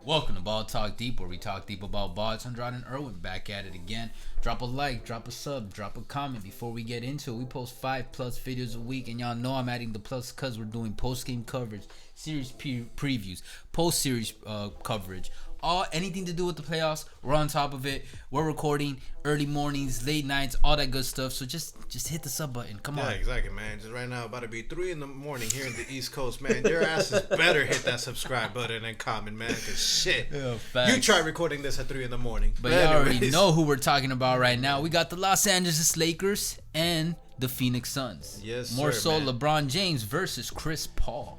Welcome to Ball Talk Deep, where we talk deep about ball. It's Andrade and Irwin back at it again. Drop a like, drop a sub, drop a comment. Before we get into it, we post 5+ videos a week, and y'all know I'm adding the plus because we're doing post-game coverage, series previews, post-series coverage, anything to do with the playoffs. We're on top of it. We're recording early mornings, late nights, all that good stuff. So just hit the sub button. Come on. Yeah, exactly, man. Just right now, about to be 3 in the morning here in the East Coast, man. Your asses better hit that subscribe button and comment, man. Cause shit, you try recording this at 3 in the morning. But y'all already know who we're talking about right now. We got the Los Angeles Lakers and the Phoenix Suns. Yes, More sir, so, man. LeBron James versus Chris Paul.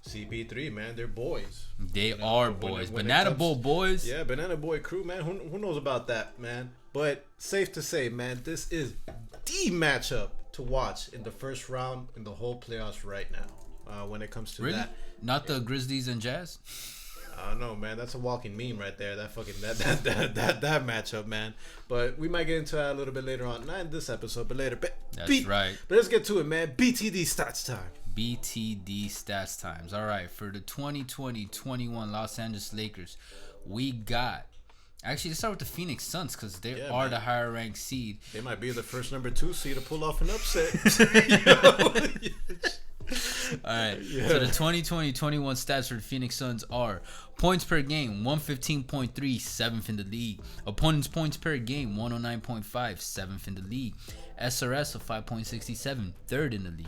CP3, man, they're boys. They are boys. Banana Bowl boys. Yeah, Banana Boy crew, man. Who knows about that, man? But safe to say, man, this is the matchup to watch in the first round in the whole playoffs right now. When it comes to Really? that, Not the Grizzlies and Jazz? I don't know, man. That's a walking meme right there. That fucking that matchup, man. But we might get into that a little bit later on. Not in this episode, but later. That's right. But let's get to it, man. BTD stats time. BTD stats times. All right, for the 2020-21 Los Angeles Lakers, we got... Actually, let's start with the Phoenix Suns because they are man. The higher ranked seed. They might be the first number 2 seed to pull off an upset. All right. Yeah. So the 2020-21 stats for the Phoenix Suns are points per game, 115.3, 7th in the league. Opponents' points per game, 109.5, 7th in the league. SRS of 5.67, 3rd in the league.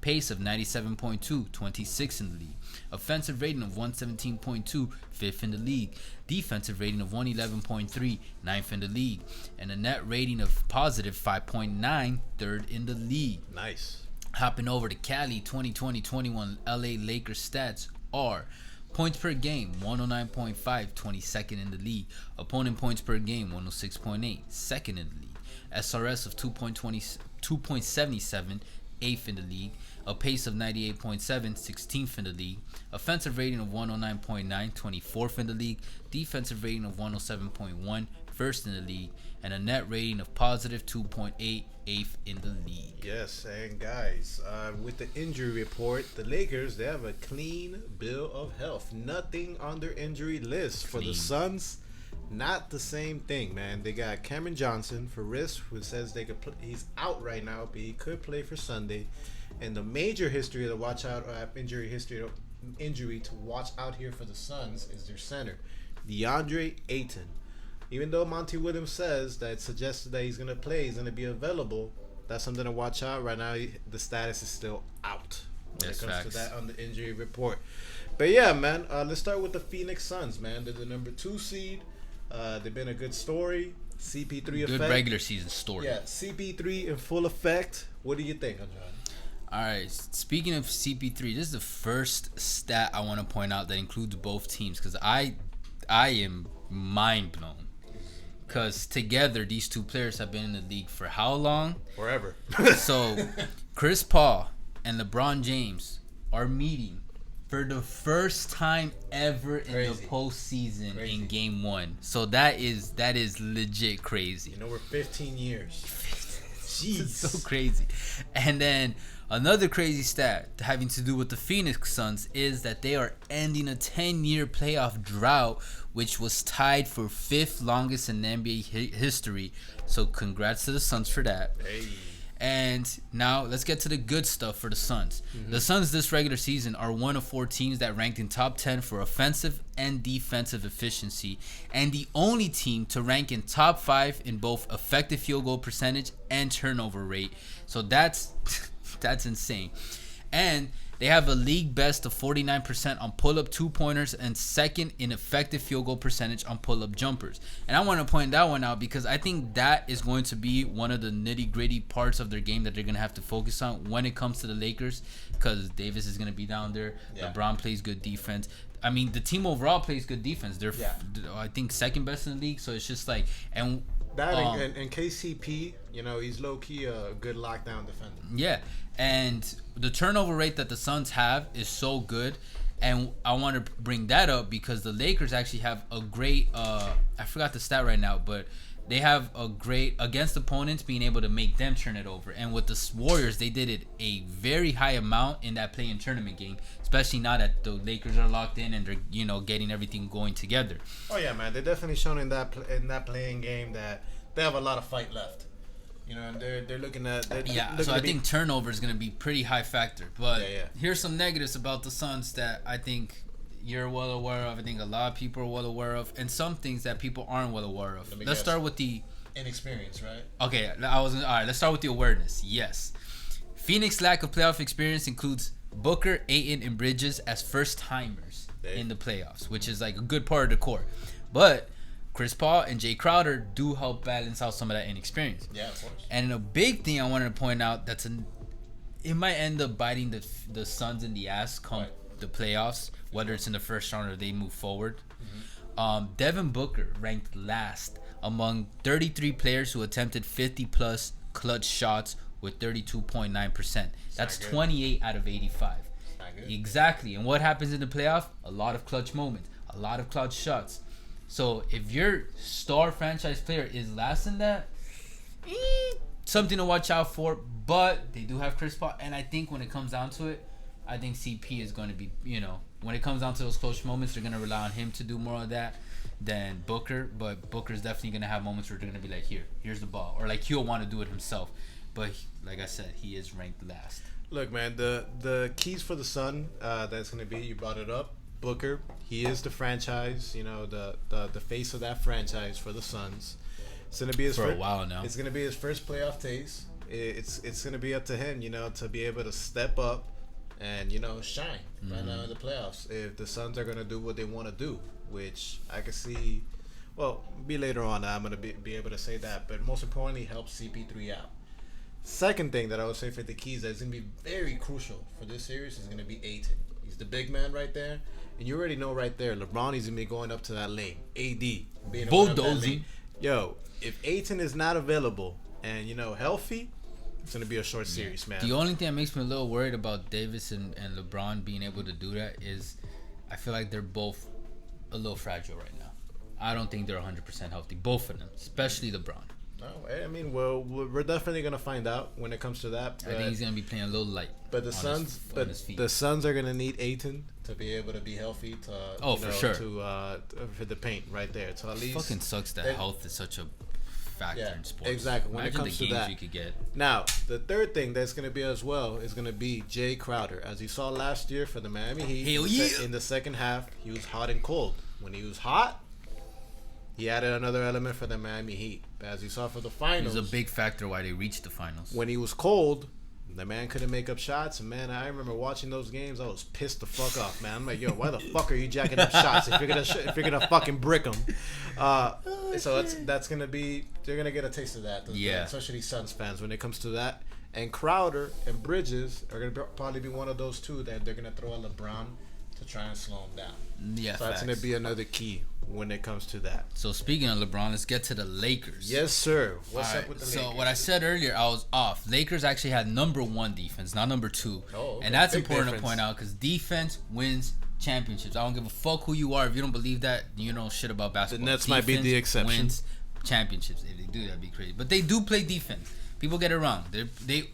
Pace of 97.2, 26th in the league. Offensive rating of 117.2, 5th in the league. Defensive rating of 111.3, 9th in the league. And a net rating of positive 5.9, 3rd in the league. Nice. Hopping over to Cali, 2020-21 LA Lakers stats are points per game, 109.5, 22nd in the league. Opponent points per game, 106.8, 2nd in the league. SRS of 2.77, 8th in the league. A pace of 98.7, 16th in the league. Offensive rating of 109.9, 24th in the league. Defensive rating of 107.1, 1st in the league. And a net rating of positive 2.8, 8th in the league. Yes, and guys, with the injury report, the Lakers, they have a clean bill of health. Nothing on their injury list. For the Suns, not the same thing, man. They got Cameron Johnson for wrist, who says they could he's out right now, but he could play for Sunday. And the major history to watch out, injury to watch out here for the Suns is their center, DeAndre Ayton. Even though Monty Williams says that it suggested that he's going to play, he's going to be available, that's something to watch out. Right now, the status is still out when it comes to that on the injury report. But yeah, man, let's start with the Phoenix Suns, man. They're the number 2 seed. They've been a good story. CP3 good effect. Good regular season story. Yeah, CP3 in full effect. What do you think, Andrade? All right, speaking of CP3, this is the first stat I want to point out that includes both teams because I am mind blown. Because together, these two players have been in the league for how long? Forever. So, Chris Paul and LeBron James are meeting for the first time ever in the postseason in Game 1. So that is legit crazy. You know, we're 15 years. Jeez. It's so crazy. And then another crazy stat having to do with the Phoenix Suns is that they are ending a 10-year playoff drought, which was tied for 5th longest in NBA history. So congrats to the Suns for that. Hey. And now let's get to the good stuff for the Suns. Mm-hmm. The Suns this regular season are one of 4 teams that ranked in top 10 for offensive and defensive efficiency, and the only team to rank in top 5 in both effective field goal percentage and turnover rate. So that's insane. And they have a league best of 49% on pull-up 2-pointers and 2nd in effective field goal percentage on pull-up jumpers. And I want to point that one out because I think that is going to be one of the nitty-gritty parts of their game that they're going to have to focus on when it comes to the Lakers, because Davis is going to be down there. Yeah. LeBron plays good defense. I mean, the team overall plays good defense. They're, I think, 2nd best in the league. So it's just like... and KCP, you know, he's low-key a good lockdown defender. Yeah, and the turnover rate that the Suns have is so good. And I want to bring that up because the Lakers actually have a great I forgot the stat right now, but they have a great against opponents being able to make them turn it over. And with the Warriors, they did it a very high amount in that play-in tournament game, especially now that the Lakers are locked in and they're getting everything going together. Oh yeah, man, they're definitely shown in that playing game that they have a lot of fight left. And they're looking at so I think turnover is going to be pretty high factor. But here's some negatives about the Suns that I think you're well aware of. I think a lot of people are well aware of, and some things that people aren't well aware of. Let's start with the inexperience, right? Okay, all right. Let's start with the awareness. Yes, Phoenix lack of playoff experience includes Booker, Ayton, and Bridges as first timers in the playoffs, which is like a good part of the core. But Chris Paul and Jay Crowder do help balance out some of that inexperience. Yeah, of course. And a big thing I wanted to point out it might end up biting the Suns in the ass come the playoffs, whether it's in the first round or they move forward. Mm-hmm. Devin Booker ranked last among 33 players who attempted 50-plus clutch shots with 32.9%. That's 28 out of 85. Exactly. And what happens in the playoff? A lot of clutch moments, a lot of clutch shots. So if your star franchise player is last in that, something to watch out for. But they do have Chris Paul, and I think when it comes down to it, I think CP is going to be, when it comes down to those close moments, they're going to rely on him to do more of that than Booker. But Booker's definitely going to have moments where they're going to be like, here's the ball. Or like he'll want to do it himself. But like I said, he is ranked last. Look, man, the keys for the Sun, that's going to be, you brought it up, Booker. He is the franchise, the face of that franchise for the Suns. It's going to be his for a while now. It's going to be his first playoff taste. It's going to be up to him, to be able to step up and shine right now in the playoffs. If the Suns are going to do what they want to do, which I can see, be later on. I'm going to be able to say that, but most importantly, help CP3 out. Second thing that I would say for the keys that's going to be very crucial for this series is going to be Ayton. He's the big man right there. And you already know right there, LeBron is going to be going up to that lane. AD being bulldozing. Yo, if Ayton is not available and, healthy, it's going to be a short series, man. The only thing that makes me a little worried about Davis and LeBron being able to do that is I feel like they're both a little fragile right now. I don't think they're 100% healthy, both of them, especially LeBron. No, I mean, we're definitely gonna find out when it comes to that. I think he's gonna be playing a little light. But the Suns are gonna need Ayton to be able to be healthy for sure for the paint right there. So at least it fucking sucks that health is such a factor in sports. Exactly. When Imagine it comes the to games that, you could get. Now the third thing that's gonna be as well is gonna be Jay Crowder, as you saw last year for the Miami Heat. Hell yeah! In the second half, he was hot and cold. When he was hot, he added another element for the Miami Heat. As you saw for the finals, it was a big factor why they reached the finals. When he was cold, the man couldn't make up shots. And man, I remember watching those games. I was pissed the fuck off, man. I'm like, yo, why the fuck are you jacking up shots if you're gonna fucking brick them? So that's gonna be, they're gonna get a taste of that. Especially Suns fans when it comes to that. And Crowder and Bridges are gonna probably be one of those two that they're gonna throw at LeBron to try and slow him down. Yeah, so that's going to be another key when it comes to that. So speaking of LeBron, let's get to the Lakers. Yes, sir. What's up with the Lakers? So what I said earlier, I was off. Lakers actually had number 1 defense, not number 2. Oh, okay. And that's important to point out because defense wins championships. I don't give a fuck who you are. If you don't believe that, you know shit about basketball. The Nets might be the exception. Wins championships. If they do, that'd be crazy. But they do play defense. People get it wrong. They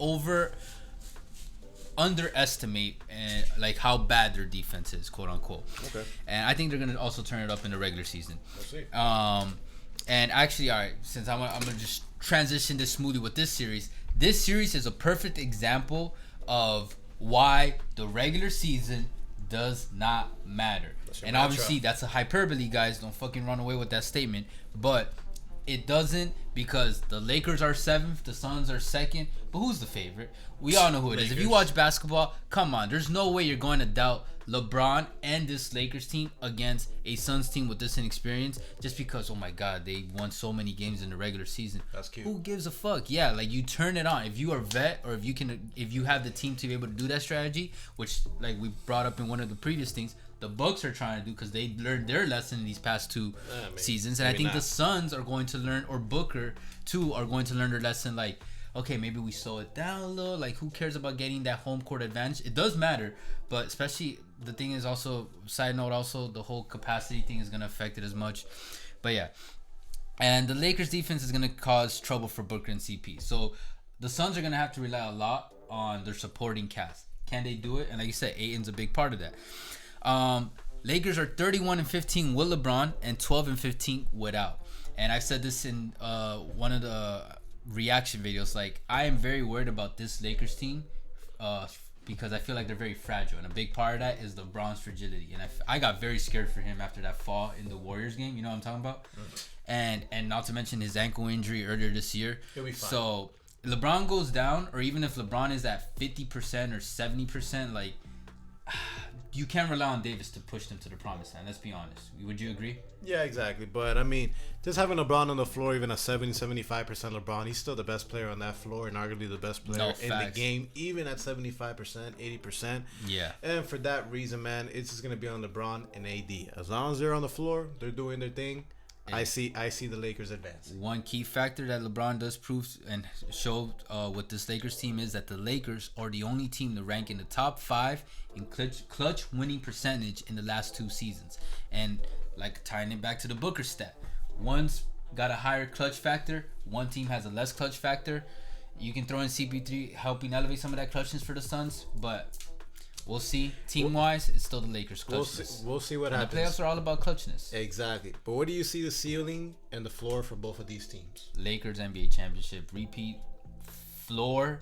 underestimate and like how bad their defense is, quote unquote. Okay. And I think they're gonna also turn it up in the regular season. Let's see. And actually, all right, since I'm gonna just transition this smoothly with this series. This series is a perfect example of why the regular season does not matter. And obviously, that's a hyperbole, guys. Don't fucking run away with that statement. But it doesn't, because the Lakers are 7th, the Suns are 2nd. But who's the favorite? We all know who it is. If you watch basketball, come on. There's no way you're going to doubt LeBron and this Lakers team against a Suns team with this inexperience just because, oh my God, they won so many games in the regular season. That's cute. Who gives a fuck? Yeah, like you turn it on. If you are a vet or if you have the team to be able to do that strategy, which like we brought up in one of the previous things, the Bucks are trying to do because they learned their lesson in these past 2 seasons. And I think the Suns are going to learn, or Booker too, are going to learn their lesson like, okay, maybe we slow it down a little. Like, who cares about getting that home court advantage? It does matter, but especially the thing is also, side note also, the whole capacity thing is going to affect it as much. But yeah. And the Lakers defense is going to cause trouble for Booker and CP. So the Suns are going to have to rely a lot on their supporting cast. Can they do it? And like you said, Ayton's a big part of that. Lakers are 31-15 with LeBron and 12-15 without. And I said this in one of the reaction videos. Like, I am very worried about this Lakers team because I feel like they're very fragile. And a big part of that is LeBron's fragility. And I got very scared for him after that fall in the Warriors game. You know what I'm talking about? And not to mention his ankle injury earlier this year. He'll be fine. So LeBron goes down, or even if LeBron is at 50% or 70%, like, you can't rely on Davis to push them to the promised land. Let's be honest. Would you agree? Yeah, exactly. But, I mean, just having LeBron on the floor, even a 75% LeBron, he's still the best player on that floor and arguably the best player in the game, even at 75%, 80%. Yeah. And for that reason, man, it's just going to be on LeBron and AD. As long as they're on the floor, they're doing their thing. I see the Lakers advance. One key factor that LeBron does prove and show with this Lakers team is that the Lakers are the only team to rank in the top 5 in clutch winning percentage in the last 2 seasons. And like tying it back to the Booker stat, one's got a higher clutch factor, one team has a less clutch factor. You can throw in CP3 helping elevate some of that clutchness for the Suns, but we'll see. Team-wise, it's still the Lakers' clutchness. We'll see what happens. The playoffs are all about clutchness. Exactly. But what do you see the ceiling and the floor for both of these teams? Lakers NBA championship repeat. Floor.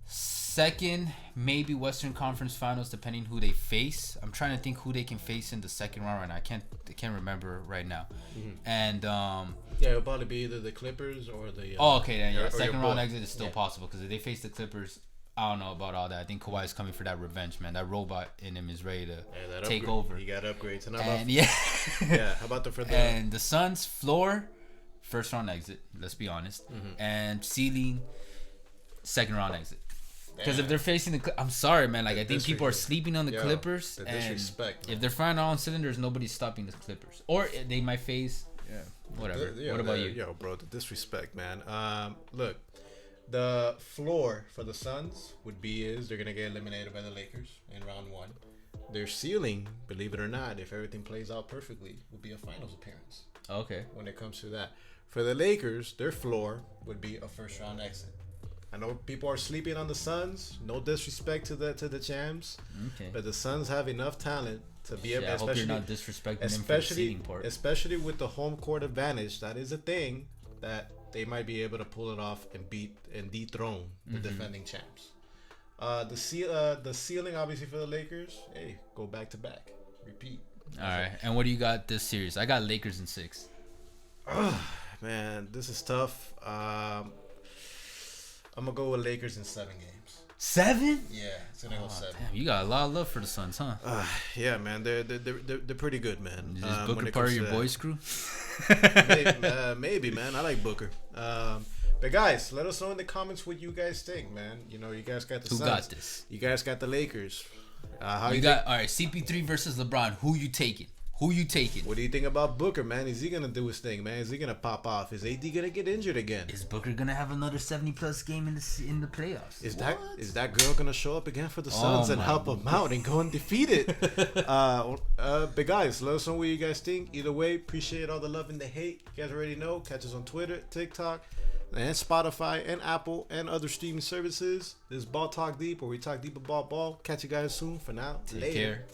Second, maybe Western Conference Finals, depending who they face. I'm trying to think who they can face in the second round right now. I can't remember right now. Mm-hmm. And yeah, it'll probably be either the Clippers or the. Okay, then yeah, second round exit is still possible because if they face the Clippers, I don't know about all that. I think Kawhi's coming for that revenge, man. That robot in him is ready to take over. He got upgrades. How about and the Suns floor, first round exit. Let's be honest. Mm-hmm. And ceiling, second round exit. Because if they're facing I'm sorry, man. Like, I think people are sleeping on the Clippers. The disrespect. If they're firing all on cylinders, nobody's stopping the Clippers. Or they might face. Yeah. Whatever. What about you? Yo, bro, the disrespect, man. Look. The floor for the Suns they're going to get eliminated by the Lakers in round 1. Their ceiling, believe it or not, if everything plays out perfectly, would be a finals appearance. Okay. When it comes to that. For the Lakers, their floor would be a first round exit. I know people are sleeping on the Suns. No disrespect to the champs. Okay. But the Suns have enough talent to be able, I hope you're not disrespecting them for the seeding part. Especially with the home court advantage. That is a thing that they might be able to pull it off and beat and dethrone the defending champs. The ceiling, obviously, for the Lakers, hey, go back to back, repeat. All right, and what do you got this series? I got Lakers in 6. Man, this is tough. I'm gonna go with Lakers in 7 games. 7? Yeah, it's gonna go 7. Damn, you got a lot of love for the Suns, huh? Yeah, man, they're pretty good, man. Is Booker part of your boys' crew? Maybe, man. I like Booker. But guys, let us know in the comments what you guys think, man. You know, you guys got the Suns. Who got this? You guys got the Lakers. How you got? All right, CP3 versus LeBron. Who you taking? Who you taking? What do you think about Booker, man? Is he gonna do his thing, man? Is he gonna pop off? Is AD gonna get injured again? Is Booker gonna have another 70+ game in the playoffs? Is that girl gonna show up again for the Suns and help them out and go undefeated? But guys, let us know what you guys think. Either way, appreciate all the love and the hate. You guys already know. Catch us on Twitter, TikTok, and Spotify, and Apple, and other streaming services. This is Ball Talk Deep, where we talk deep about ball. Catch you guys soon. For now, take care.